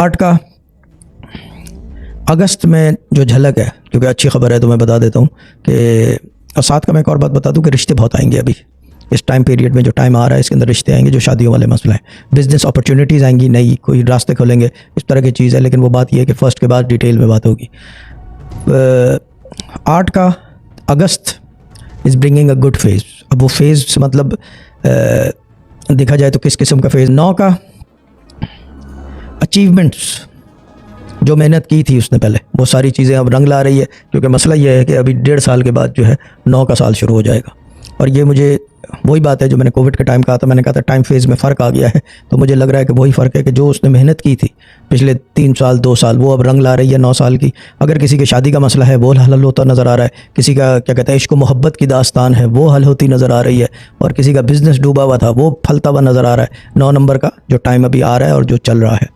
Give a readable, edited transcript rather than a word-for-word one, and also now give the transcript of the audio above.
आठ का अगस्त में जो झलक है, क्योंकि अच्छी खबर है तो मैं बता देता हूँ कि, और साथ का मैं एक और बात बता दूँ कि रिश्ते बहुत आएंगे अभी इस टाइम पीरियड में, जो टाइम आ रहा है इसके अंदर रिश्ते आएंगे, जो शादियों वाले मसला है, बिजनेस अपॉर्चुनिटीज़ आएंगी, नई कोई रास्ते खुलेंगे, इस तरह की चीज़ है। लेकिन वो बात यह है कि फ़र्स्ट के बाद डिटेल में बात होगी। 8 का अगस्त is bringing a good phase. अब वो फेज़ से मतलब देखा जाए तो किस किस्म का फेज़। 9 का अचीवमेंट्स, जो मेहनत की थी उसने पहले, वो सारी चीज़ें अब रंग ला रही है, क्योंकि मसला ये है कि अभी 1.5 साल के बाद जो है 9 का साल शुरू हो जाएगा। और ये मुझे वही बात है जो मैंने कोविड के टाइम कहा था, मैंने कहा था टाइम फेज़ में फ़र्क आ गया है, तो मुझे लग रहा है कि वही फ़र्क है कि जो उसने मेहनत की थी पिछले 3 साल 2 साल, वो अब रंग ला रही है 9 साल की। अगर किसी की शादी का मसला है वो हल होता नज़र आ रहा है, किसी का क्या कहते हैं इश्क मोहब्बत की दास्तान है वो हल होती नज़र आ रही है, और किसी का बिज़नेस डूबा हुआ था वो फलता हुआ नज़र आ रहा है। 9 नंबर का जो टाइम अभी आ रहा है और जो चल रहा है।